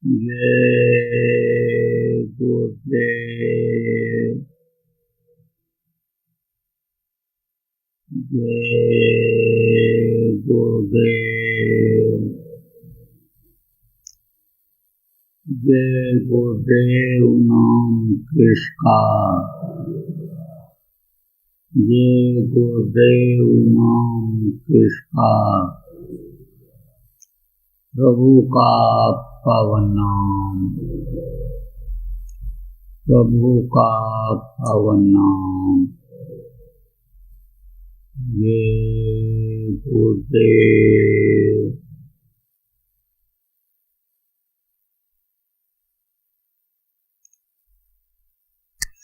जय गुरुदेव, जय गुरुदेव, जय गुरुदेव नाम किसका, जय गुरुदेव नाम किसका, प्रभु का पावन नाम, प्रभु का पावन नाम। जय गुरुदेव।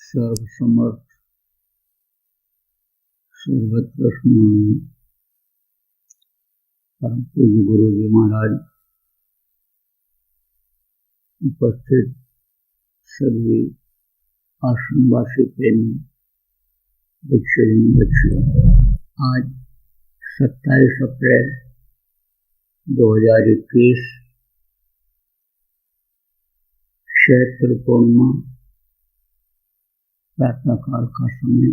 सर्वसमर्थ सर्वत्र स्वामी परम पूज्य गुरु जी महाराज, उपस्थित सभी आश्रमवासी प्रेमी बच्चों, आज 27 अप्रैल 2021 चैत्र पूर्णिमा प्रातःकाल का समय,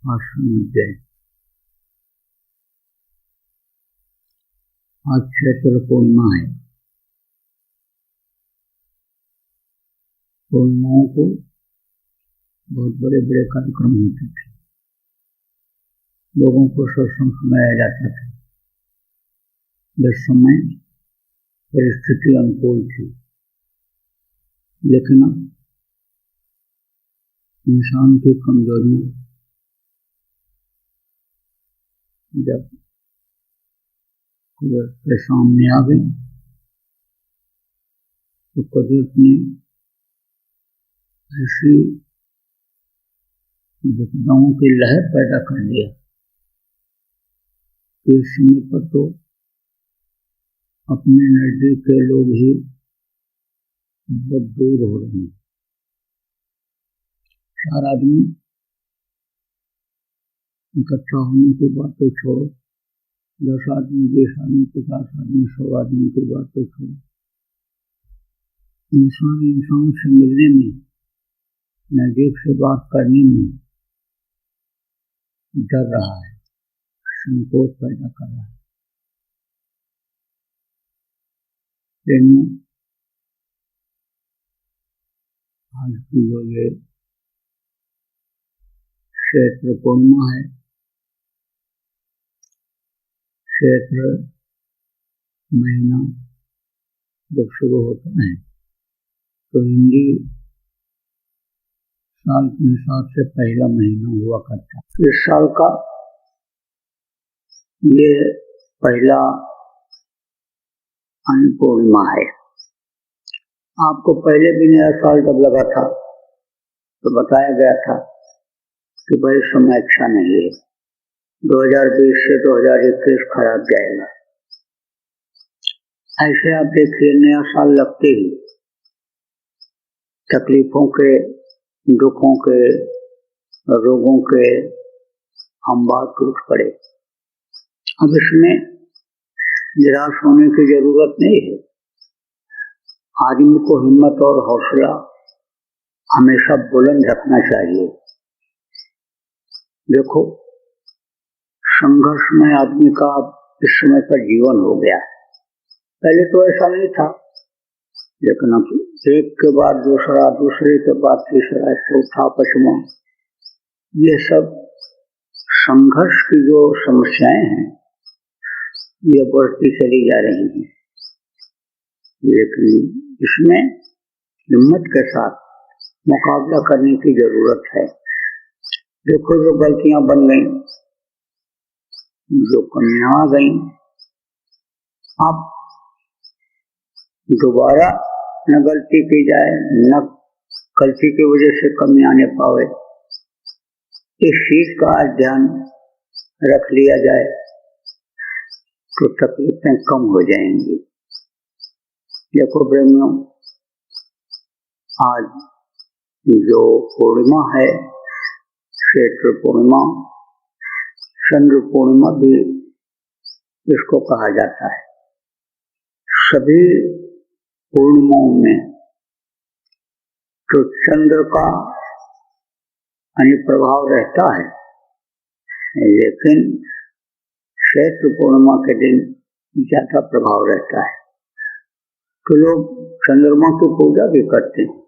आश्रम अध्याय। आज चैत्र पूर्णिमा है। पूर्णिमाओं को बहुत बड़े बड़े कार्यक्रम होते थे, लोगों को सत्संग सुनाया जाता था। जिस समय परिस्थिति अनुकूल थी, लेकिन अब इंसान की कमजोरियां जब कुदरत के सामने आ गई तो कुदरत ने ऐसी विपदाओं की लहर पैदा कर दिया कि इस समय पर तो अपने नजदीक के लोग ही बहुत दूर हो रहे हैं। 4 आदमी इकट्ठा होने की बात तो छोड़ो, 10 आदमी, 20 आदमी, 50 आदमी, 100 आदमी की बात तो छोड़ो, इंसान से मिलने में, नजदीक से बात करने में डर रहा है, संकोच पैदा कर रहा है। आज की जो ये चैत्र पूर्णिमा है, चैत्र महीना जब शुरू होता है तो हिंदी साल के हिसाब से पहला महीना हुआ करता है। इस साल का ये पहला अन्नपूर्णिमा है। आपको पहले भी नया साल जब लगा था तो बताया गया था कि भाई समय अच्छा नहीं है, 2020 से 2021 खराब जाएगा। ऐसे आप देखिए, नया साल लगते ही तकलीफों के, दुखों के, रोगों के अंबार टूट पड़े। अब इसमें निराश होने की जरूरत नहीं है। आदमी को हिम्मत और हौसला हमेशा बुलंद रखना चाहिए। देखो, संघर्ष में आदमी का इस समय पर जीवन हो गया। पहले तो ऐसा नहीं था, लेकिन अब एक के बाद दूसरा, दूसरे के बाद तीसरा, चौथा, पांचवा, ये सब संघर्ष की जो समस्याएं हैं ये बढ़ती चली जा रही हैं। लेकिन इसमें हिम्मत के साथ मुकाबला करने की जरूरत है। देखो, जो गलतियां बन गई, जो कमियां आ गई, अब दोबारा न गलती की जाए, न गलती की वजह से कमी आने पावे, इस चीज का ध्यान रख लिया जाए तो तकलीफें कम हो जाएंगी। देखो प्रेमियों, आज जो पूर्णिमा है, चैत्र पूर्णिमा, चंद्र पूर्णिमा भी इसको कहा जाता है। सभी पूर्णिमाओं में तो चंद्र का प्रभाव रहता है, लेकिन चैत्र पूर्णिमा के दिन ज्यादा प्रभाव रहता है। तो लोग चंद्रमा की पूजा भी करते हैं,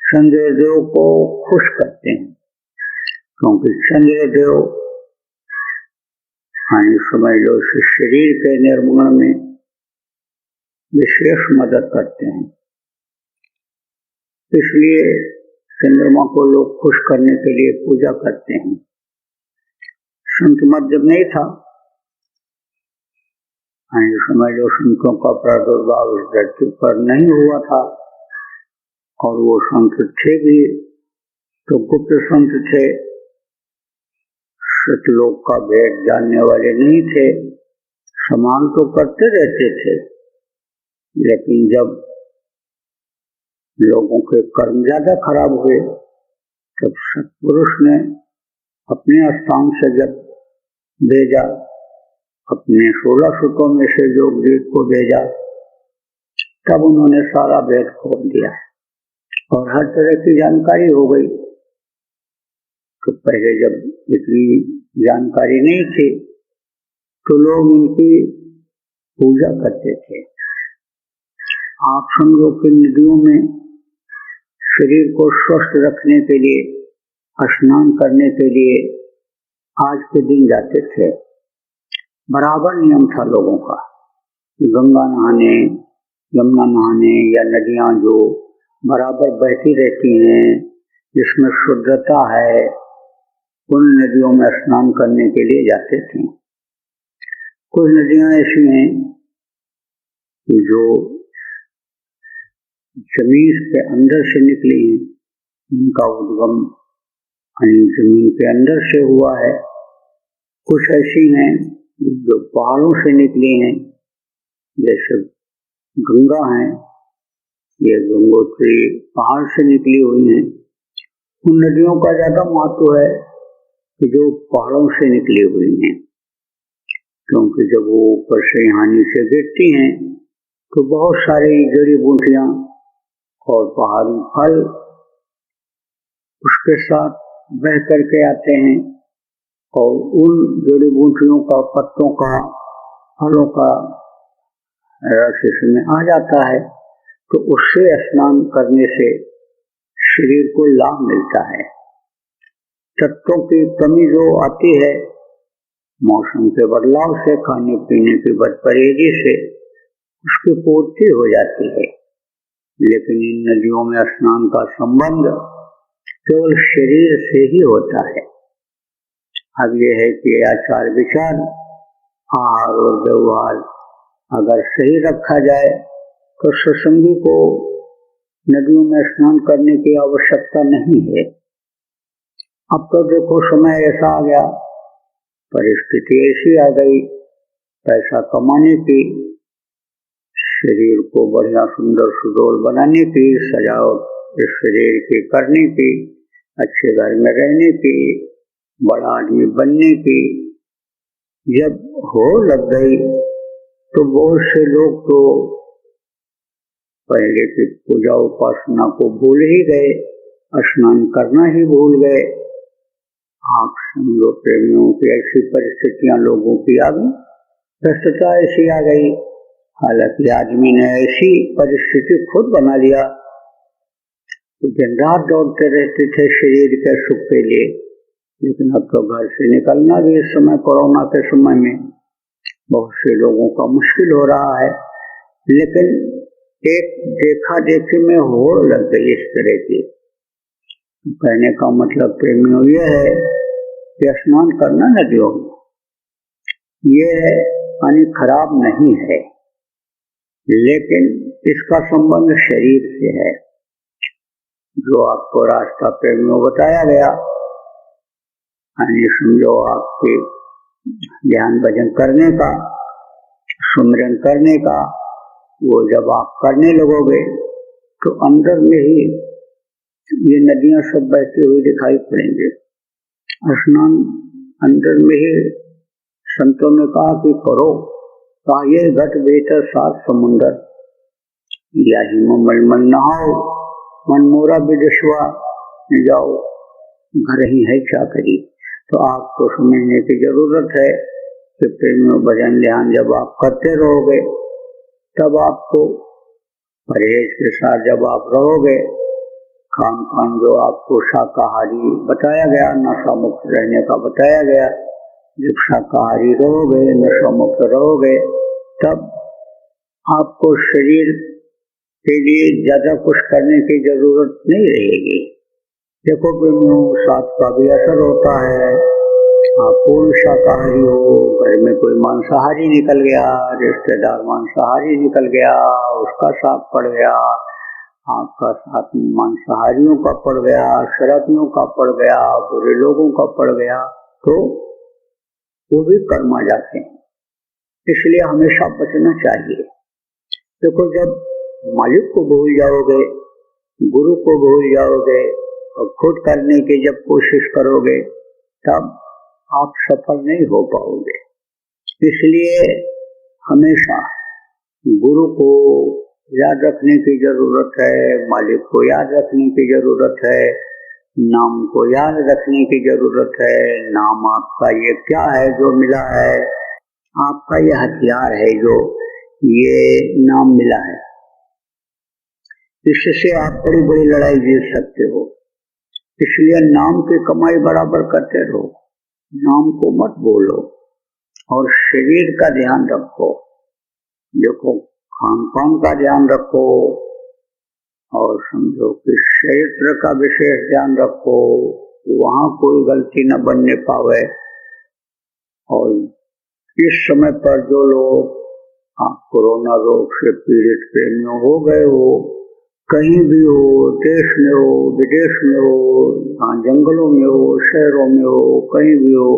चंद्रदेव को खुश करते हैं, क्योंकि चंद्रदेव समझ लो शरीर के निर्माण में विशेष मदद करते हैं। इसलिए चंद्रमा को लोग खुश करने के लिए पूजा करते हैं। संत मत जब नहीं था, समझ लो संतों का प्रादुर्भाव इस धरती पर नहीं हुआ था, और वो संत थे भी तो गुप्त संत थे, सतलोक का भेद जानने वाले नहीं थे। समान तो करते रहते थे, लेकिन जब लोगों के कर्म ज्यादा खराब हुए तब सत्पुरुष ने अपने स्थान से जब भेजा, अपने 16 सूत्रों में से जोगदीप को भेजा, तब उन्होंने सारा भेद खोल दिया और हर तरह की जानकारी हो गई। तो पहले जब इतनी जानकारी नहीं थी तो लोग उनकी पूजा करते थे। आप समझो कि नदियों में शरीर को स्वस्थ रखने के लिए, स्नान करने के लिए आज के दिन जाते थे। बराबर नियम था लोगों का, गंगा नहाने, यमुना नहाने या नदियां जो बराबर बहती रहती हैं, जिसमें शुद्धता है, उन नदियों में स्नान करने के लिए जाते थे। कुछ नदियां ऐसी हैं कि जो जमीन के अंदर से निकली हैं, इनका उद्गम जमीन के अंदर से हुआ है। कुछ ऐसी हैं जो पहाड़ों से निकली हैं, जैसे गंगा है, ये गंगोत्री पहाड़ से निकली हुई हैं। उन नदियों का ज्यादा महत्व है कि जो पहाड़ों से निकली हुई हैं, क्योंकि जब वो ऊपर से यहाँ नीचे गिरती हैं तो बहुत सारी जड़ी बूटियां और पहाड़ी फल उसके साथ बह करके आते हैं, और उन जड़ी बूटियों का, पत्तों का, फलों का रस इसमें आ जाता है। तो उससे स्नान करने से शरीर को लाभ मिलता है। तत्वों की कमी जो आती है मौसम के बदलाव से, खाने पीने की बदपरहेजी से, उसकी पूर्ति हो जाती है। लेकिन इन नदियों में स्नान का संबंध केवल शरीर से ही होता है। अब यह है कि आचार विचार, आहार और व्यवहार अगर सही रखा जाए तो सत्संगी को नदियों में स्नान करने की आवश्यकता नहीं है। अब तो देखो समय ऐसा आ गया, परिस्थिति ऐसी आ गई, पैसा कमाने की, शरीर को बढ़िया सुंदर सुडौल बनाने की, सजावट इस शरीर की करने की, अच्छे घर में रहने की, बड़ा आदमी बनने की जब हो लग गई तो बहुत से लोग तो पहले की पूजा उपासना को भूल ही गए, स्नान करना ही भूल गए। आप समझो प्रेमियों की ऐसी परिस्थितियां लोगों की आ गई, भ्रष्टता ऐसी आ गई। हालांकि आदमी ने ऐसी परिस्थिति खुद बना लिया, दिन रात दौड़ते रहते थे शरीर के सुख के लिए, लेकिन अब तो घर से निकलना भी इस समय कोरोना के समय में बहुत से लोगों का मुश्किल हो रहा है। लेकिन एक देखा देखी में होड़ लग गई इस तरह की। कहने का मतलब प्रेमियों यह है कि स्नान करना नदियों में यह पानी खराब नहीं है, लेकिन इसका संबंध शरीर से है। जो आपको रास्ता प्रेमियों बताया गया, समझो आपके ध्यान भजन करने का, सुमिरन करने का, वो जब आप करने लगोगे तो अंदर में ही ये नदियां सब बहती हुई दिखाई पड़ेंगे। स्नान अंदर में ही संतों ने कहा कि करो, कहा ये घट भीतर 7 समुंदर, या ही मल मन नहाओ, मन मोरा विदेशवा जाओ, घर ही है चाकरी। तो आपको समझने की जरूरत है कि प्रेमियों भजन ध्यान जब आप करते रहोगे, तब आपको परहेज के साथ जब आप रहोगे, खान पान जो आपको शाकाहारी बताया गया, नशा मुक्त रहने का बताया गया, जब शाकाहारी रहोगे, नशा मुक्त रहोगे, तब आपको शरीर के लिए ज्यादा कुछ करने की जरूरत नहीं रहेगी। देखो प्रेमियों, साथ का भी असर होता है। आप पूर्ण शाकाहारी हो, घर में कोई मांसाहारी निकल गया, रिश्तेदार मांसाहारी निकल गया, उसका साथ पड़ गया, आपका साथ मांसाहारियों का पड़ गया, शराबियों का पड़ गया, बुरे लोगों का पड़ गया, तो वो भी कर्म आ जाते हैं। इसलिए हमेशा बचना चाहिए। देखो, जब मालिक को भूल जाओगे, गुरु को भूल जाओगे और खुद करने की जब कोशिश करोगे, तब आप सफल नहीं हो पाओगे। इसलिए हमेशा गुरु को याद रखने की जरूरत है, मालिक को याद रखने की जरूरत है, नाम को याद रखने की जरूरत है। नाम आपका ये क्या है जो मिला है, आपका ये हथियार है जो ये नाम मिला है, इससे आप बड़ी बड़ी लड़ाई जीत सकते हो। इसलिए नाम की कमाई बराबर करते रहो, नाम को मत भूलो और शरीर का ध्यान रखो। देखो, खान पान का ध्यान रखो और समझो कि क्षेत्र का विशेष ध्यान रखो, वहां कोई गलती न बनने पावे। और इस समय पर जो लोग आप कोरोना रोग से पीड़ित प्रेमियों हो गए हो, कहीं भी हो, देश में हो, विदेश में हो, जंगलों में हो, शहरों में हो, कहीं भी हो,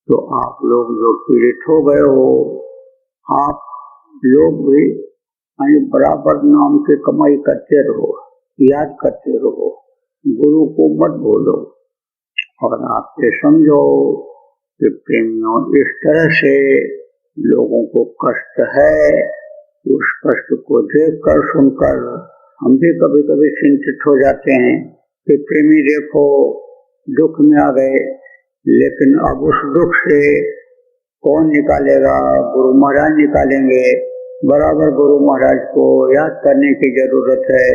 तो आप लोग जो पीड़ित हो गए हो, आप लोग भी बराबर नाम की कमाई करते रहो, याद करते रहो, गुरु को मत भूलो। और आप ये समझो कि प्रेमियों, इस तरह से लोगों को कष्ट है, उस कष्ट को देखकर सुनकर हम भी कभी कभी चिंतित हो जाते हैं कि प्रेमी देखो दुख में आ गए, लेकिन अब उस दुख से कौन निकालेगा? गुरु महाराज निकालेंगे। बराबर गुरु महाराज को याद करने की जरूरत है।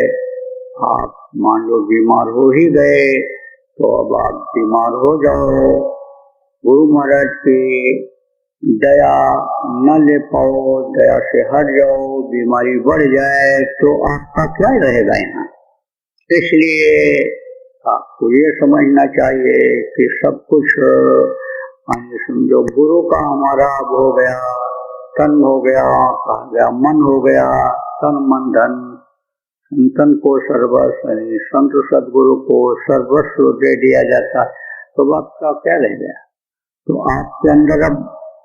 आप मान लो बीमार हो ही गए, तो अब आप बीमार हो जाओ, गुरु महाराज की दया न ले पाओ, दया से हट जाओ, बीमारी बढ़ जाए, तो आपका क्या रहेगा यहाँ? इसलिए आपको ये समझना चाहिए कि सब कुछ समझो गुरु का हमारा अब हो गया, तन हो गया, कहा गया मन हो गया, तन मन धन, संतन को सर्वस्व, संत सदगुरु को सर्वस्व दे दिया जाता, तो आपका क्या रह गया? तो आपके अंदर अब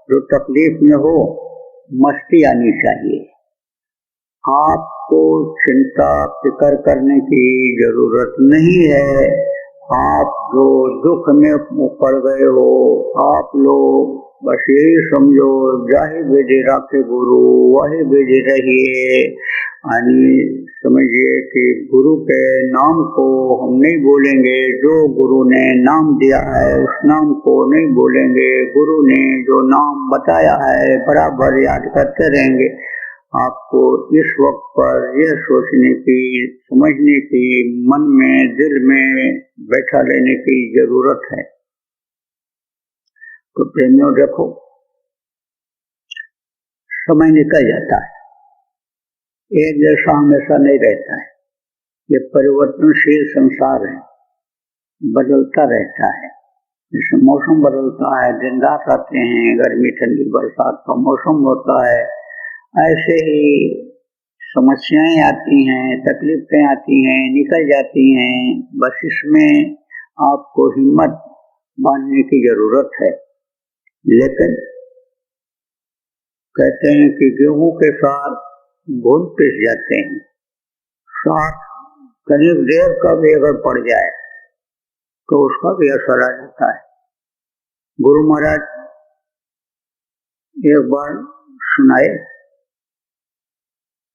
जो तकलीफ में हो, मस्ती आनी चाहिए। आपको चिंता फिक्र करने की जरूरत नहीं है। आप जो दुख में पड़ गए हो, आप लोग बस यही समझो, जाहि विधि राखे गुरु वही विधि रहिए। समझिए कि गुरु के नाम को हम नहीं बोलेंगे, जो गुरु ने नाम दिया है उस नाम को नहीं बोलेंगे, गुरु ने जो नाम बताया है बराबर याद करते रहेंगे। आपको इस वक्त पर यह सोचने की, समझने की, मन में, दिल में बैठा लेने की जरूरत है। तो प्रेमियों देखो, समय निकल जाता है, एक जैसा हमेशा नहीं रहता है। ये परिवर्तनशील संसार है, बदलता रहता है। जैसे मौसम बदलता है, दिन रात आते हैं, गर्मी ठंडी बरसात का मौसम होता है, ऐसे ही समस्याएं आती हैं, तकलीफें आती हैं, निकल जाती हैं। बस इसमें आपको हिम्मत बांधने की जरूरत है। लेकिन कहते हैं कि गेहूं के साथ घुन पिस जाते हैं, साथ करीब देर का भी अगर पड़ जाए तो उसका भी असर आ जाता है। गुरु महाराज एक बार सुनाए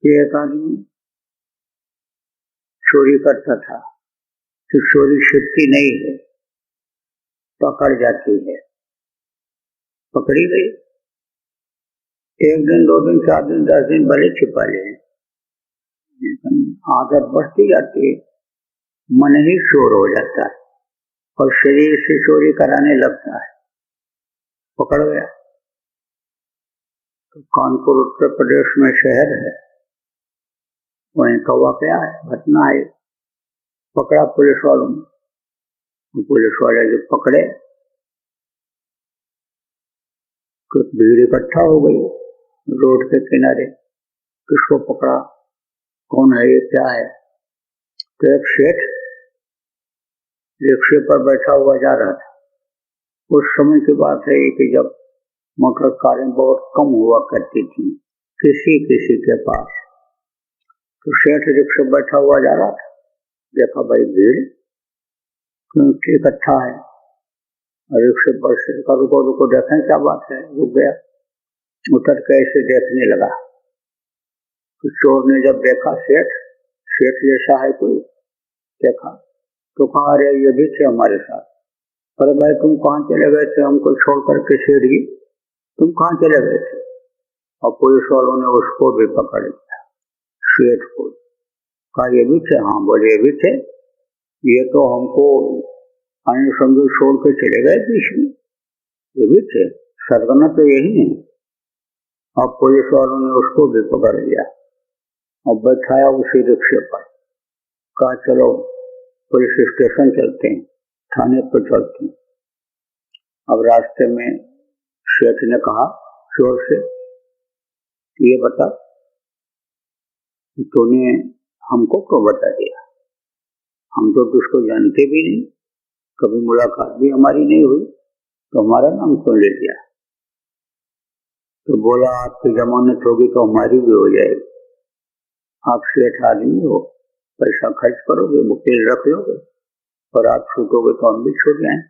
कि एक आदमी चोरी करता था तो चोरी छिपती नहीं है, पकड़ जाती है। पकड़ी गई, 1 दिन 2 दिन 4 दिन 10 दिन भले छिपा ले, लेकिन आदत बढ़ती जाती है, मन ही चोर हो जाता है और शरीर से चोरी कराने लगता है। पकड़ गया। तो कानपुर उत्तर प्रदेश में शहर है, वहीं का वाकया है, घटना है। पकड़ा पुलिस वालों ने। पुलिस वाले जो पकड़े, कुछ भीड़ इकट्ठा हो गई रोड के किनारे। किसको पकड़ा, कौन है ये, क्या है? तो एक सेठ रिक्शे पर बैठा हुआ जा रहा था। उस समय की बात है कि जब मोटर कारें बहुत कम हुआ करती थी किसी किसी के पास। तो सेठ रिक्शे बैठा हुआ जा रहा था, देखा भाई भीड़ इकट्ठा है, रिक्शे पर से रुको रुको देखें क्या बात है। रुक गया, उतर के ऐसे देखने लगा। तो चोर ने जब देखा सेठ जैसा है कोई, देखा तो कहा अरे ये भी थे हमारे साथ। अरे भाई तुम कहाँ चले गए थे, हमको छोड़ करके सेठ जी, तुम कहाँ चले गए थे? और पुलिस वालों ने उसको भी पकड़ लिया, सेठ को। कहा ये भी थे? हाँ बोले ये भी थे, ये तो हमको अन्य समझो छोड़ के चले गए बीच में, ये भी थे, सरगना तो यही है। अब पुलिस वालों ने उसको भी पकड़ लिया और बैठाया उसी रिक्शे पर। कहा चलो पुलिस स्टेशन चलते हैं, थाने पर चलते हैं। अब रास्ते में सेठ ने कहा चोर से, ये बता तूने हमको क्यों बता दिया? हम तो तुझको जानते भी नहीं, कभी मुलाकात भी हमारी नहीं हुई, तो हमारा नाम क्यों ले लिया? तो बोला आपकी जमानत होगी तो हमारी भी हो जाएगी। आप सेठ आदमी हो, पैसा खर्च करोगे, वकील रख लोगे और आप छूटोगे तो हम भी छूट जाए।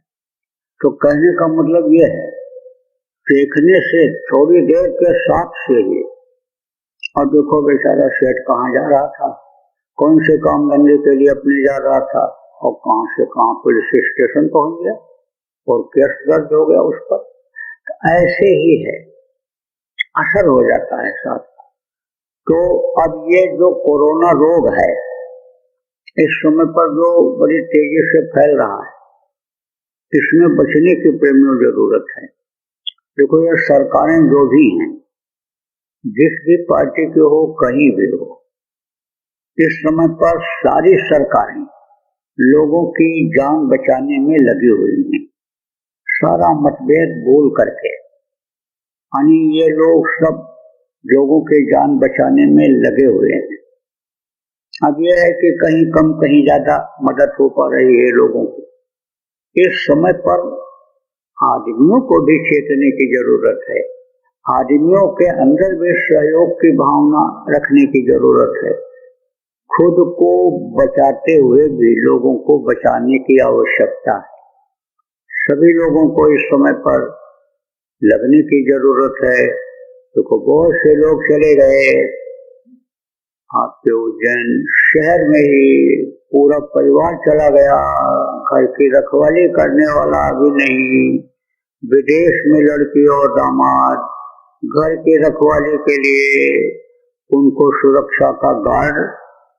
तो कहने का मतलब यह है, देखने से थोड़ी देर के साथ से ही। और देखो बेचारा सेठ कहाँ जा रहा था, कौन से काम धंधे के लिए अपने जा रहा था, और कहाँ से कहाँ पुलिस स्टेशन पहुंच गया और केस दर्ज हो गया उस पर। तो ऐसे ही है, असर हो जाता है साथ। तो अब ये जो कोरोना रोग है, इस समय पर जो बड़ी तेजी से फैल रहा है, इसमें बचने की प्रेमियों जरूरत है। देखो ये सरकारें जो भी हैं, जिस भी पार्टी की हो, कहीं भी हो, इस समय पर सारी सरकारें लोगों की जान बचाने में लगी हुई हैं, सारा मतभेद भूल करके। यानी ये लोग सब लोगों के जान बचाने में लगे हुए हैं। अब यह है कि कहीं कम कहीं ज्यादा मदद हो पा रही है लोगों की। इस समय पर आदमियों को भी चेतने की जरूरत है, आदमियों के अंदर भी सहयोग की भावना रखने की जरूरत है। खुद को बचाते हुए भी लोगों को बचाने की आवश्यकता है। सभी लोगों को इस समय पर लगने की जरूरत है। देखो बहुत से लोग चले गए, आपके उज्जैन शहर में ही पूरा परिवार चला गया, घर की रखवाली करने वाला भी नहीं, विदेश में लड़की और दामाद, घर की रखवाली के लिए उनको सुरक्षा का गार्ड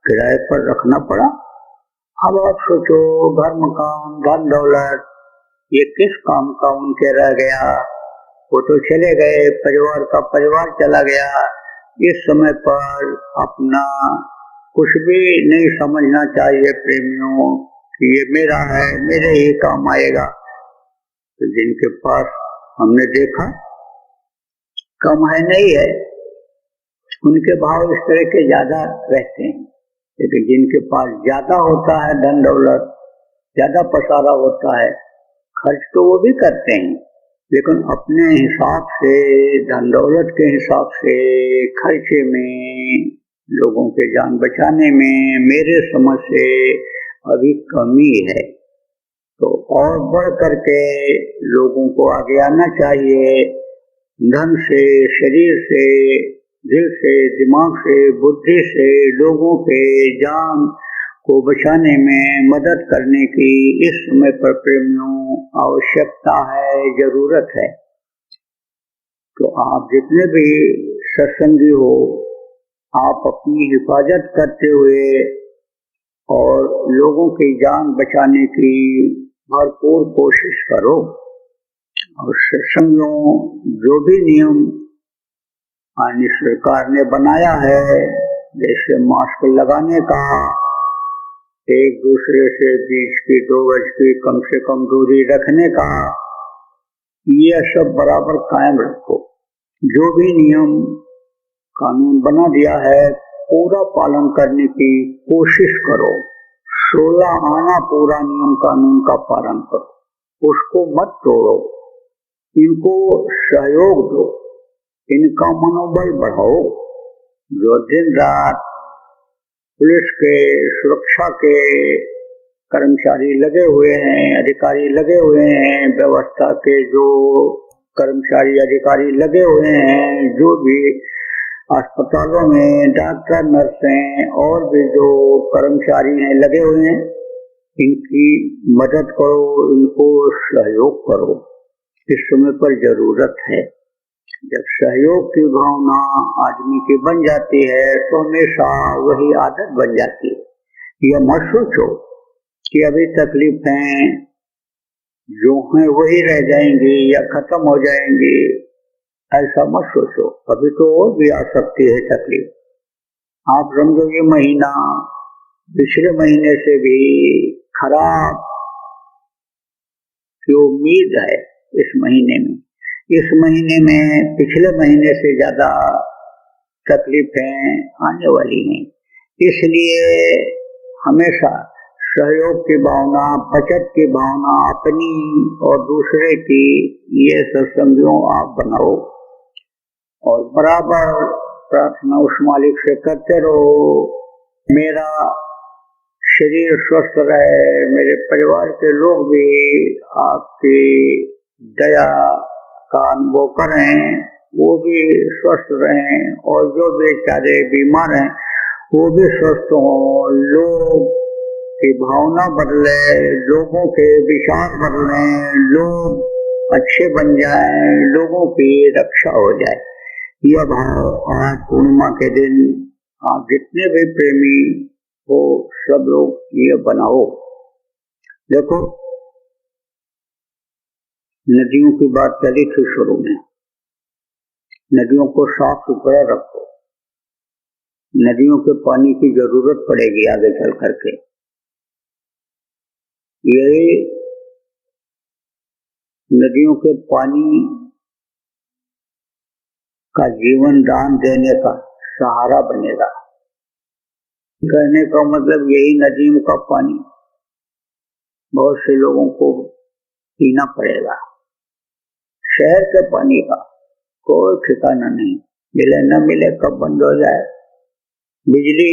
किराए पर रखना पड़ा। अब आप सोचो, घर मकान धन दौलत ये किस काम का उनके रह गया? वो तो चले गए, परिवार का परिवार चला गया। इस समय पर अपना कुछ भी नहीं समझना चाहिए प्रेमियों कि ये मेरा है, मेरे ही काम आएगा। तो जिनके पास हमने देखा कम है नहीं है, उनके भाव इस तरह के ज्यादा रहते हैं। लेकिन जिनके पास ज्यादा होता है, धन दौलत ज्यादा पसारा होता है, खर्च तो वो भी करते हैं, लेकिन अपने हिसाब से, धन दौलत के हिसाब से खर्चे में, लोगों के जान बचाने में मेरे समझ से अभी कमी है। तो और बढ़ करके लोगों को आगे आना चाहिए, धन से, शरीर से, दिल से, दिमाग से, बुद्धि से लोगों के जान को बचाने में मदद करने की इस समय पर प्रेमियों आवश्यकता है, जरूरत है। तो आप जितने भी सत्संगी हो, आप अपनी हिफाजत करते हुए और लोगों की जान बचाने की भरपूर कोशिश करो। और सत्संगियों, जो भी नियम सरकार ने बनाया है, जैसे मास्क लगाने का, एक दूसरे से 20 की 2 गज की कम से कम दूरी रखने का, ये सब बराबर कायम रखो। जो भी नियम कानून बना दिया है पूरा पालन करने की कोशिश करो। 16 आना पूरा नियम कानून का पालन करो, उसको मत तोड़ो, इनको सहयोग दो, इनका मनोबल बढ़ाओ। जो दिन रात पुलिस के, सुरक्षा के कर्मचारी लगे हुए हैं, अधिकारी लगे हुए हैं, व्यवस्था के जो कर्मचारी अधिकारी लगे हुए हैं, जो भी अस्पतालों में डॉक्टर, नर्सें और भी जो कर्मचारी हैं लगे हुए हैं, इनकी मदद करो, इनको सहयोग करो। इस समय पर जरूरत है। जब सहयोग की भावना आदमी की बन जाती है तो हमेशा वही आदत बन जाती है। यह मत सोचो कि अभी तकलीफें जो हैं वही रह जाएंगी या खत्म हो जाएंगी, ऐसा मत सोचो। अभी तो और भी आ सकती है तकलीफ। आप समझो ये महीना पिछले महीने से भी खराब की उम्मीद है। इस महीने में पिछले महीने से ज्यादा तकलीफें आने वाली हैं। इसलिए हमेशा सहयोग की भावना, बचत की भावना अपनी और दूसरे की, ये सत्संगियों आप बनाओ और बराबर प्रार्थना उस मालिक से करते रहो, मेरा शरीर स्वस्थ रहे, मेरे परिवार के लोग भी आपकी दया का अनुभव करें, वो भी स्वस्थ रहें, और जो बेचारे बीमार हैं वो भी स्वस्थ हों। लोग की भावना बदले, लोगों के विचार बदले, लोग अच्छे बन जाएं, लोगों की रक्षा हो जाए। यह भाव आज पूर्णिमा के दिन आप जितने भी प्रेमी हो सब लोग ये बनाओ। देखो, नदियों की बात चली थी शुरू में। नदियों को साफ सुथरा रखो। नदियों के पानी की जरूरत पड़ेगी आगे चल करके। ये नदियों के पानी का जीवन दान देने का सहारा बनेगा। कहने का मतलब यही, नदियों का पानी बहुत से लोगों को पीना पड़ेगा। शहर के पानी का कोई ठिकाना नहीं, मिले न मिले, कब बंद हो जाए। बिजली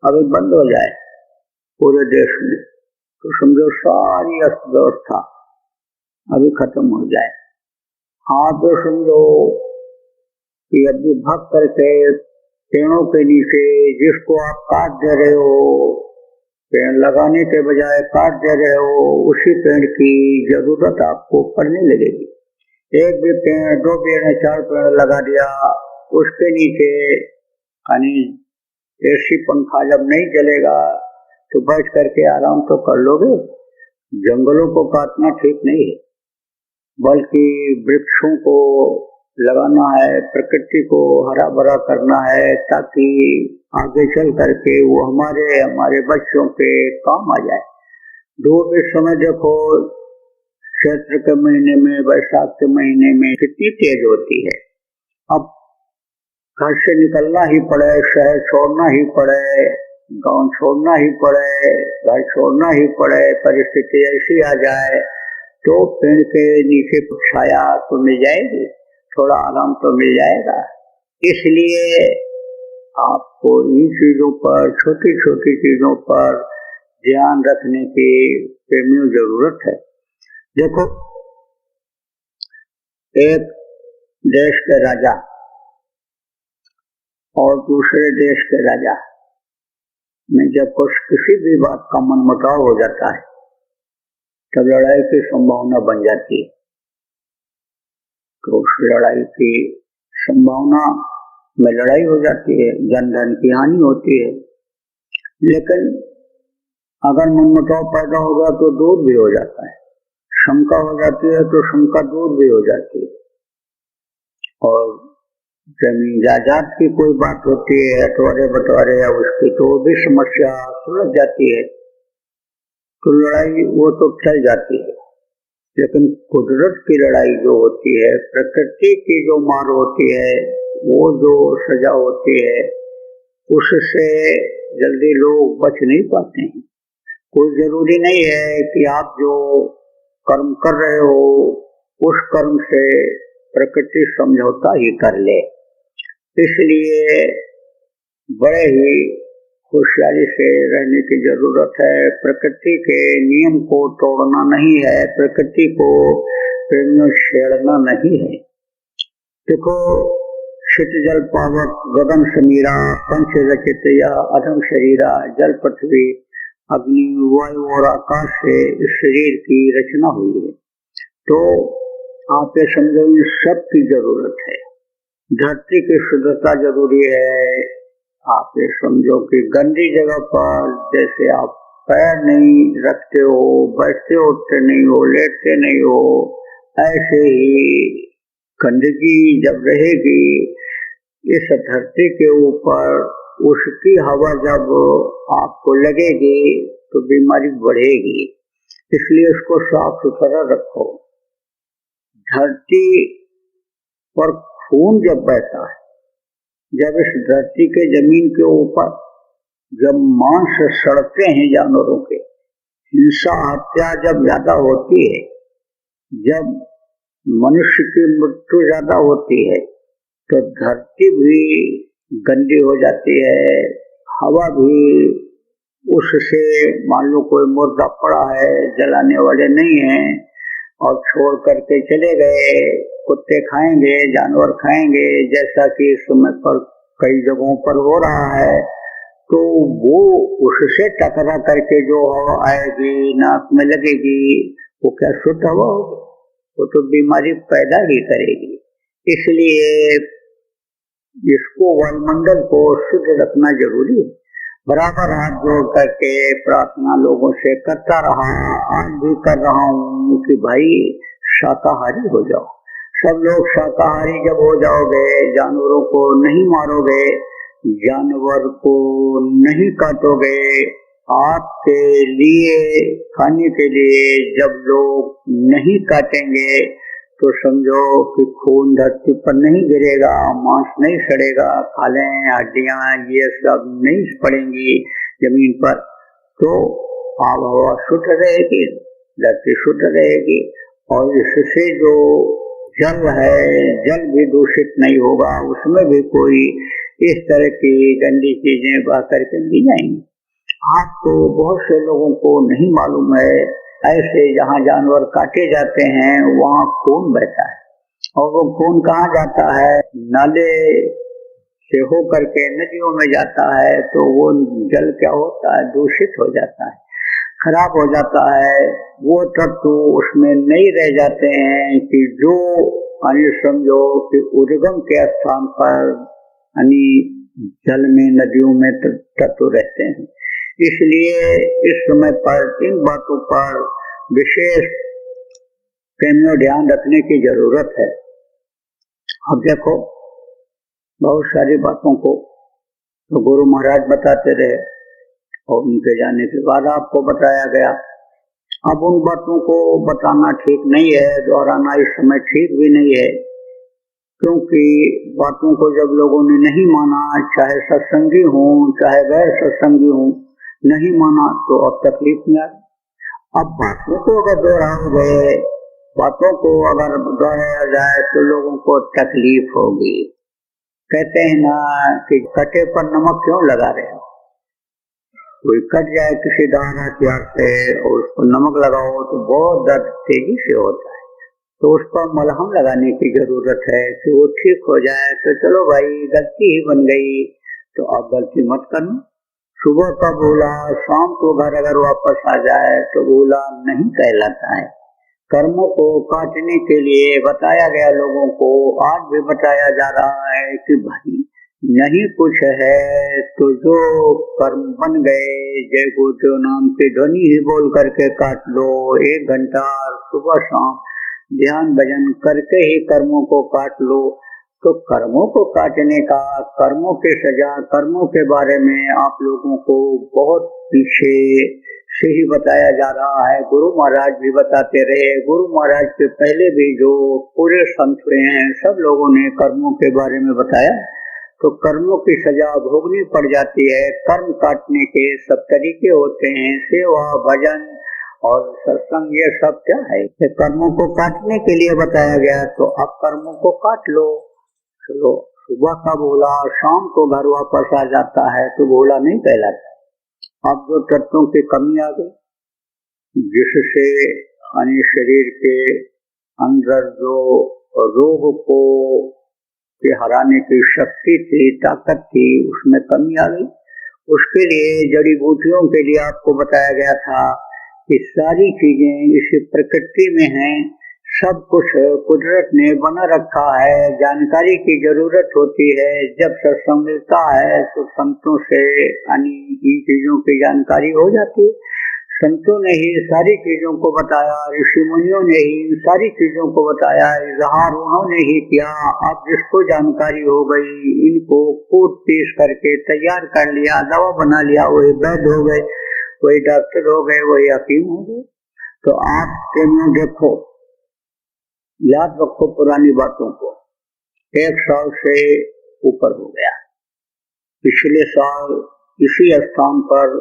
अभी बंद हो जाए पूरे देश में तो समझो सारी अर्थव्यवस्था अभी खत्म हो जाए। हाँ, तो समझो कि अभी भाग करके पेड़ों के नीचे, जिसको आप काट दे रहे हो, पेड़ लगाने के बजाय काट दे रहे हो, उसी पेड़ की जरूरत आपको पड़ने लगेगी। एक भी पेड़, 2 पेड़, 4 पेड़ लगा दिया, उसके नीचे यानी एसी पंखा जब नहीं चलेगा तो बैठ करके आराम तो कर लोगे। जंगलों को काटना ठीक नहीं है, बल्कि वृक्षों को लगाना है, प्रकृति को हरा भरा करना है, ताकि आगे चल करके वो हमारे बच्चों के काम आ जाए। धूप इस समय देखो, चैत्र के महीने में, वैशाख के महीने में कितनी तेज होती है। अब घर से निकलना ही पड़े, शहर छोड़ना ही पड़े, गांव छोड़ना ही पड़े, घर छोड़ना ही पड़े, परिस्थिति ऐसी आ जाए तो पेड़ के नीचे छाया तो मिल जाएगी, थोड़ा आराम तो मिल जाएगा। इसलिए आपको इन चीजों पर, छोटी छोटी चीजों पर ध्यान रखने की प्रेमियों जरूरत है। देखो, एक देश के राजा और दूसरे देश के राजा में जब कुछ किसी भी बात का मनमुटाव हो जाता है तब लड़ाई की संभावना बन जाती है। तो उस लड़ाई की संभावना में लड़ाई हो जाती है, जन धन की हानि होती है। लेकिन अगर मनमुटाव पैदा होगा तो दूर भी हो जाता है, शंका हो जाती है तो शंका दूर भी हो जाती है। और जमीन जायदाद की कोई बात होती है, अटवारे बंटवारे या उसकी, तो भी समस्या सुलझ जाती है, तो लड़ाई वो तो चल जाती है। लेकिन कुदरत की लड़ाई जो होती है, प्रकृति की जो मार होती है, वो जो सजा होती है, उससे जल्दी लोग बच नहीं पाते हैं। कोई जरूरी नहीं है कि आप जो कर्म कर रहे हो उस कर्म से प्रकृति समझौता ही कर ले। इसलिए बड़े ही होशियारी से रहने की जरूरत है। प्रकृति के नियम को तोड़ना नहीं है, प्रकृति को प्रेमियों छेड़ना नहीं है। देखो, क्षित जल पावक गगन समीरा पंच रचित या अधम शरीरा, जल पृथ्वी अग्नि वायु और आकाश से इस शरीर की रचना हुई है। तो आप ये समझो, इन सब की जरूरत है। धरती की शुद्धता जरूरी है। आप ये समझो कि गंदी जगह पर जैसे आप पैर नहीं रखते हो, बैठते उठते नहीं हो, लेटते नहीं हो, ऐसे ही गंदगी जब रहेगी इस धरती के ऊपर, उसकी हवा जब आपको लगेगी तो बीमारी बढ़ेगी। इसलिए उसको साफ सुथरा रखो। धरती पर खून जब बहता है, जब इस धरती के जमीन के ऊपर जब मांस सड़ते हैं जानवरों के, हिंसा हत्या जब ज्यादा होती है, जब मनुष्य की मृत्यु ज्यादा होती है, तो धरती भी गंदी हो जाती है, हवा भी उससे, मान लो कोई मुर्दा पड़ा है, जलाने वाले नहीं है और छोड़ करके चले गए, कुत्ते खाएंगे, जानवर खाएंगे, जैसा कि इस समय पर कई जगहों पर हो रहा है, तो वो उससे टकरा करके जो हवा आएगी, नाक में लगेगी, वो क्या शुद्ध हवा होगी? वो तो बीमारी पैदा ही करेगी। इसलिए इसको, वायुमंडल को शुद्ध रखना जरूरी है। बराबर हाथ जोड़ करके प्रार्थना लोगों से करता रहा, आज भी कर रहा हूँ कि भाई शाकाहारी हो जाओ। सब लोग शाकाहारी जब हो जाओगे, जानवरों को नहीं मारोगे, जानवर को नहीं काटोगे, आपके लिए खाने के लिए जब लोग नहीं काटेंगे, तो समझो कि खून धरती पर नहीं गिरेगा, मांस नहीं सड़ेगा, खालें हड्डियां ये सब नहीं पड़ेंगी जमीन पर, तो आबहवा शुद्ध रहेगी, धरती शुद्ध रहेगी। और इससे जो जल है, जल भी दूषित नहीं होगा, उसमें भी कोई इस तरह की गंदी चीजें बह करके नहीं जाएंगी। आपको बहुत से लोगों को नहीं मालूम है, ऐसे जहाँ जानवर काटे जाते हैं वहाँ खून बहता है, और वो खून कहाँ जाता है? नाले से हो करके नदियों में जाता है, तो वो जल क्या होता है? दूषित हो जाता है, खराब हो जाता है। वो तत्व उसमें नहीं रह जाते हैं कि जो समझो कि उद्गम के स्थान पर जल में, नदियों में तत्व रहते हैं। इसलिए इस समय पर इन बातों पर विशेष प्रेमियों ध्यान रखने की जरूरत है। अब देखो, बहुत सारी बातों को तो गुरु महाराज बताते रहे और उनके जाने के बाद आपको बताया गया। अब उन बातों को बताना ठीक नहीं है, दोहराना इस समय ठीक भी नहीं है, क्योंकि बातों को जब लोगों ने नहीं माना, चाहे सत्संगी हों चाहे गैर सत्संगी हों, नहीं माना तो अब तकलीफ में आ। अब बातों को अगर दोहराओगे, बातों को अगर दोहराया जाए तो लोगों को तकलीफ होगी। कहते हैं ना कि कटे पर नमक क्यों लगा रहे हो? कोई कट जाए किसी दान हथियार से और उस पर नमक लगाओ तो बहुत दर्द तेजी से होता है, तो उस पर मलहम लगाने की जरूरत है कि वो ठीक हो जाए। तो चलो भाई, गलती ही बन गई तो अब गलती मत करना, सुबह का भोला शाम को घर अगर वापस आ जाए तो भोला नहीं कहलाता है। कर्मों को काटने के लिए बताया गया लोगों को, आज भी बताया जा रहा है कि भाई नहीं कुछ है तो जो कर्म बन गए जय गोचो नाम की ध्वनि ही बोल करके काट लो। 1 घंटा सुबह शाम ध्यान भजन करके ही कर्मों को काट लो। तो कर्मों को काटने का, कर्मों के सजा, कर्मों के बारे में आप लोगों को बहुत पीछे से ही बताया जा रहा है। गुरु महाराज भी बताते रहे, गुरु महाराज के पहले भी जो पूरे संत हुए हैं सब लोगों ने कर्मों के बारे में बताया। तो कर्मों की सजा भोगनी पड़ जाती है। कर्म काटने के सब तरीके होते हैं, सेवा, भजन और सत्संग, ये सब क्या है? कर्मों को काटने के लिए बताया गया। तो अब कर्मों को काट लो। चलो, सुबह का भोला शाम को घर वापस आ जाता है तो भोला नहीं कहलाता। अब जो तत्वों की कमी आ गई, जिससे शरीर के अंदर जो रोग को के हराने की शक्ति थी, ताकत थी, उसमें कमी आ गई। उसके लिए जड़ी बूटियों के लिए आपको बताया गया था कि सारी चीजें इस प्रकृति में हैं, सब कुछ कुदरत ने बना रखा है। जानकारी की जरूरत होती है। जब सत्संग मिलता है तो संतों से इन चीजों की जानकारी हो जाती है। संतों ने ही सारी चीजों को बताया, ऋषि मुनियों ने ही सारी चीजों को बताया, इजहार उन्होंने ही किया। अब जिसको जानकारी हो गई, इनको कूट पीस करके तैयार कर लिया, दवा बना लिया, वही वैद्य हो गए, वही डॉक्टर हो गए, वही हकीम हो गए। तो आप प्रेमियों देखो, याद रखो पुरानी बातों को। 1 साल से ऊपर हो गया। पिछले साल इसी स्थान पर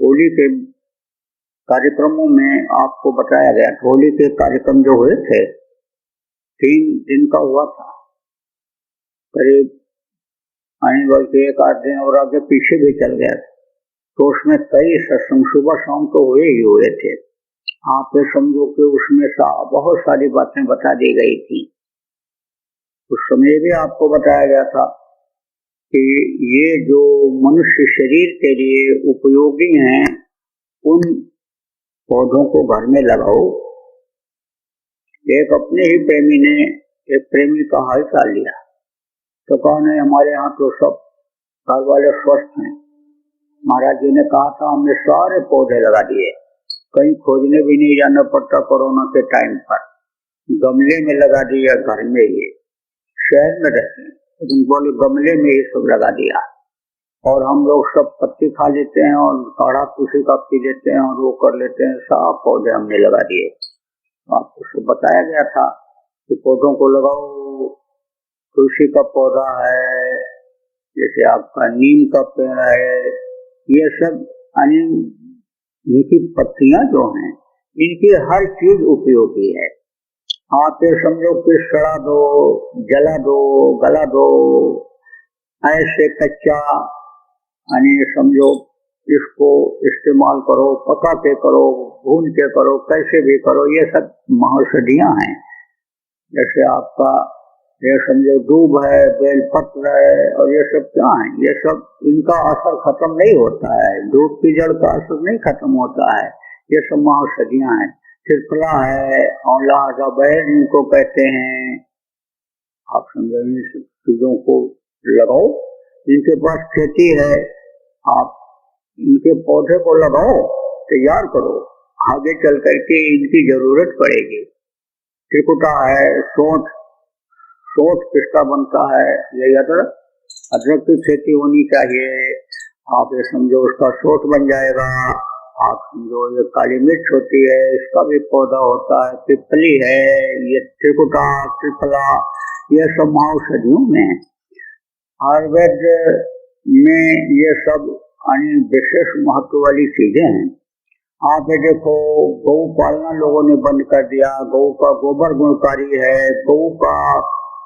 होली के कार्यक्रमों में आपको बताया गया, होली के कार्यक्रम जो हुए थे 3 दिन का हुआ था, करीब आने वाले के 1-8 दिन और आगे पीछे भी चल गया। तो उसमें कई सत्संग सुबह शाम तो हुए ही हुए थे। आप ये समझो कि उसमें बहुत सारी बातें बता दी गई थी। उस समय भी आपको बताया गया था कि ये जो मनुष्य शरीर के लिए उपयोगी हैं, उन पौधों को घर में लगाओ। एक अपने ही प्रेमी ने एक प्रेमी का हाल चाल लिया तो कहा नहीं, हमारे यहाँ तो सब घर वाले स्वस्थ हैं। महाराज जी ने कहा था हमने सारे पौधे लगा दिए, कहीं खोजने भी नहीं जाना पड़ता। कोरोना के टाइम पर गमले में लगा दिया, घर में ही, शहर में रहते हैं लेकिन बोले गमले में ही सब लगा दिया। और हम लोग सब पत्ती खा लेते हैं और काढ़ा तुलसी का पी लेते हैं और वो कर लेते हैं। सब पौधे हमने लगा दिए। आपको सब बताया गया था कि पौधों को लगाओ। तुलसी का पौधा है, जैसे आपका नीम का पेड़ है, ये सब इनकी पत्तियां जो हैं, इनकी हर चीज उपयोगी है। आप ये समझो कि सड़ा दो, जला दो, गला दो, ऐसे कच्चा समझो इसको इस्तेमाल करो, पका के करो, भून के करो, कैसे भी करो, ये सब महौषधियां हैं। जैसे आपका ये समझो दूब है, बेलपत्र है, और ये सब क्या है, ये सब इनका असर खत्म नहीं होता है। दूब की जड़ का असर नहीं खत्म होता है। ये सब महौषधियां हैं। त्रिफला है, औला बैर इनको कहते हैं। आप समझो इन चीजों को लगाओ। जिनके पास खेती है, आप इनके पौधे को लगाओ, तैयार करो, आगे चल करके इनकी जरूरत पड़ेगी। त्रिकुटा है, सोंठ किसका बनता है, यही अदरक की खेती होनी चाहिए। आप ये समझो उसका सोंठ बन जाएगा। आप समझो ये काली मिर्च होती है, इसका भी पौधा होता है। पिपली है, ये त्रिकुटा, त्रिफला, ये सब औषधियों में। आयुर्वेद में ये सब विशेष महत्व वाली चीजें हैं। आप ये देखो, गौ पालना लोगों ने बंद कर दिया। गौ का गोबर गुणकारी है, गौ का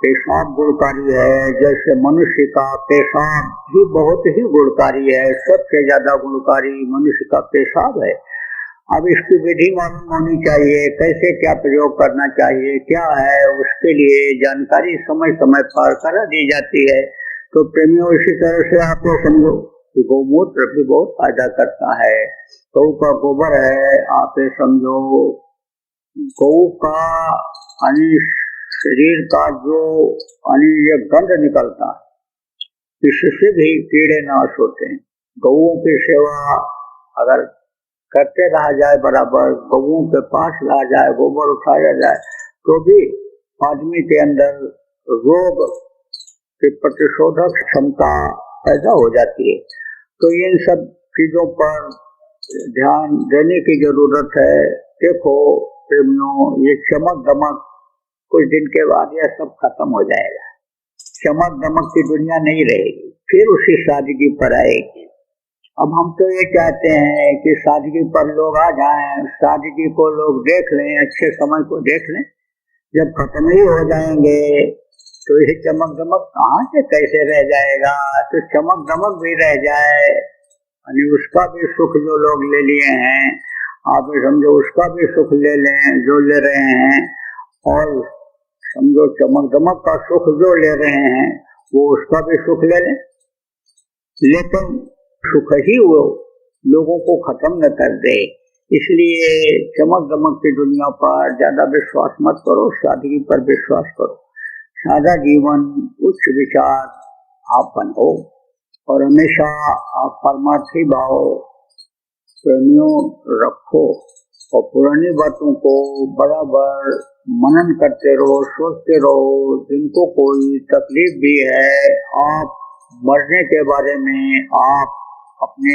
पेशाब गुणकारी है। जैसे मनुष्य का पेशाब भी बहुत ही गुणकारी है, सबसे ज्यादा गुणकारी मनुष्य का पेशाब है। अब इसकी विधि मालूम होनी चाहिए, कैसे क्या प्रयोग करना चाहिए, क्या है, उसके लिए जानकारी समय समय पर करा दी जाती है। तो प्रेमियों, इसी तरह से आप समझो कि गौमूत्र भी बहुत फायदा करता है। गौ का गोबर है, आप ये समझो गौ का शरीर का जो ये गंध निकलता है, इससे भी कीड़े नाश होते हैं। गौओं की सेवा अगर करते रहा जाए, बराबर गौओं के पास ला जाए, गोबर उठाया जाए, तो भी आदमी के अंदर रोग की प्रतिशोधक क्षमता पैदा हो जाती है। तो इन सब चीजों पर ध्यान देने की जरूरत है। देखो प्रेमियों, ये चमक दमक कुछ दिन के बाद यह सब खत्म हो जाएगा। चमक दमक की दुनिया नहीं रहेगी, फिर उसी सादगी पर आएगी। अब हम तो ये चाहते हैं कि सादगी पर लोग आ जाएं, सादगी को लोग देख लें, अच्छे समय को देख लें। जब खत्म ही हो जाएंगे तो ये चमक दमक कहाँ से कैसे रह जाएगा। तो चमक दमक भी रह जाए, यानी उसका भी सुख जो लोग ले लिए हैं, आप समझो उसका भी सुख ले लें जो ले रहे हैं, और समझो चमक दमक का सुख जो ले रहे हैं वो उसका भी सुख ले लें, लेकिन सुख ही वो लोगों को खत्म न कर दे। इसलिए चमक दमक की दुनिया पर ज्यादा विश्वास मत करो, सादगी पर विश्वास करो। सादा जीवन, उच्च विचार आप बनो, और हमेशा आप परमार्थी भाव प्रेमियों रखो, और पुरानी बातों को बराबर मनन करते रहो, सोचते रहो। जिनको कोई तकलीफ भी है, आप मरने के बारे में, आप अपने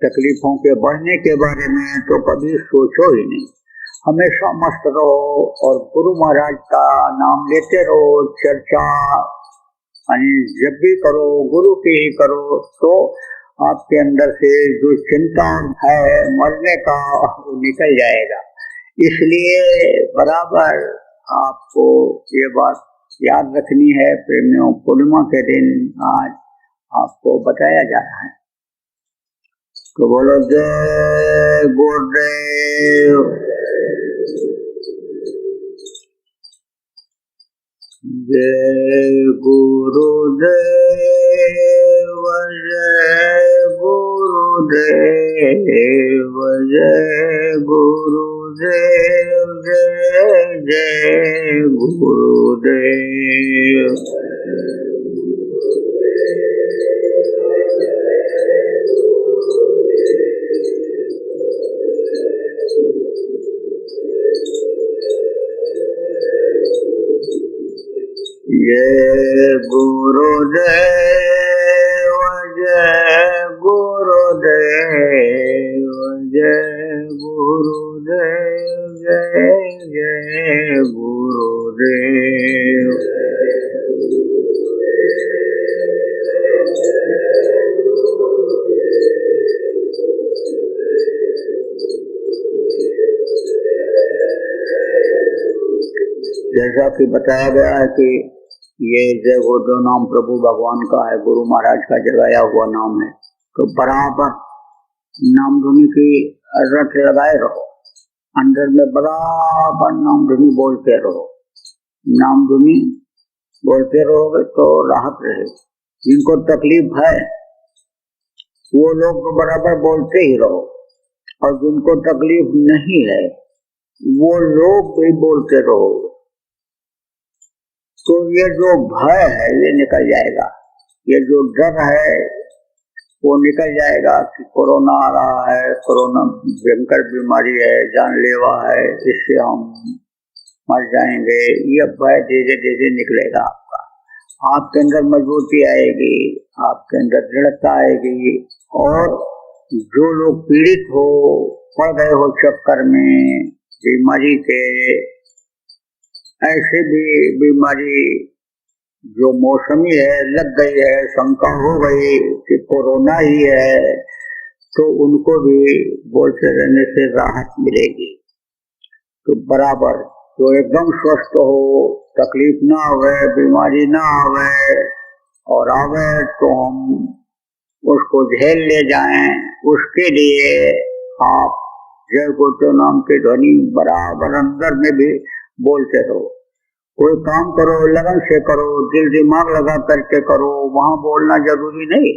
तकलीफों के बढ़ने के बारे में तो कभी सोचो ही नहीं। हमेशा मस्त रहो और गुरु महाराज का नाम लेते रहो। चर्चा जब भी करो गुरु की ही करो, तो आपके अंदर से जो चिंता है मरने का वो निकल जाएगा। इसलिए बराबर आपको ये बात याद रखनी है प्रेमियों। पूर्णिमा के दिन आज आपको बताया जा रहा है। तो बोलो जय गुरुदेव, जय गुरुदेव, जय गुरुदेव, जय गुरुदेव, जय जय गुरुदेव। जय गुरुदेव, जय गुरुदेव, जय गुरुदेव, जय जय गुरुदेव। जैसा कि बताया गया है कि ये जय गुरुदेव नाम प्रभु भगवान का है, गुरु महाराज का जगाया हुआ नाम है। तो बराबर नाम धुनी की रट लगाए रहो, अंदर में बराबर नाम धुनी बोलते रहो। नाम धुनी बोलते रहोगे तो राहत रहेगी। जिनको तकलीफ है वो लोग तो बराबर बोलते ही रहो, और जिनको तकलीफ नहीं है वो लोग भी बोलते रहो। तो ये जो भय है ये निकल जाएगा, ये जो डर है वो निकल जाएगा कि कोरोना आ रहा है, कोरोना भयंकर बीमारी है, जानलेवा है, इससे हम मर जाएंगे। ये भय धीरे धीरे निकलेगा आपका, आपके अंदर मजबूती आएगी, आपके अंदर दृढ़ता आएगी। और जो लोग पीड़ित हो, पड़ गए हो चक्कर में बीमारी के, ऐसे भी बीमारी जो मौसमी है लग गई है, शंका हो गई कि कोरोना ही है, तो उनको भी बोलते रहने से राहत मिलेगी। तो बराबर जो एकदम स्वस्थ हो, तकलीफ ना आवे, बीमारी ना आवे, और आवे तो हम उसको झेल ले जाएं, उसके लिए आप जय गुरुदेव नाम के ध्वनि बराबर अंदर में भी बोलते रहो। कोई काम करो लगन से करो, दिल दिमाग लगा करके करो, वहां बोलना जरूरी नहीं।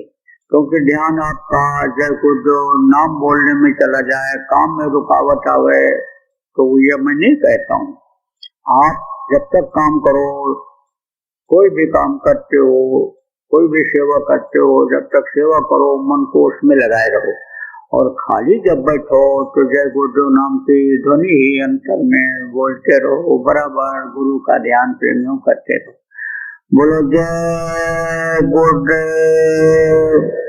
क्योंकि ध्यान आपका जय को जो नाम बोलने में चला जाए, काम में रुकावट आवे, तो ये मैं नहीं कहता हूँ। आप जब तक काम करो, कोई भी काम करते हो, कोई भी सेवा करते हो, जब तक सेवा करो मन को उसमें लगाए रहो, और खाली जब बैठो तो जय गुरुदेव नाम की ध्वनि ही अंतर में बोलते रहो, बराबर गुरु का ध्यान प्रेमियों करते रहो। बोलो जय गुरुदेव।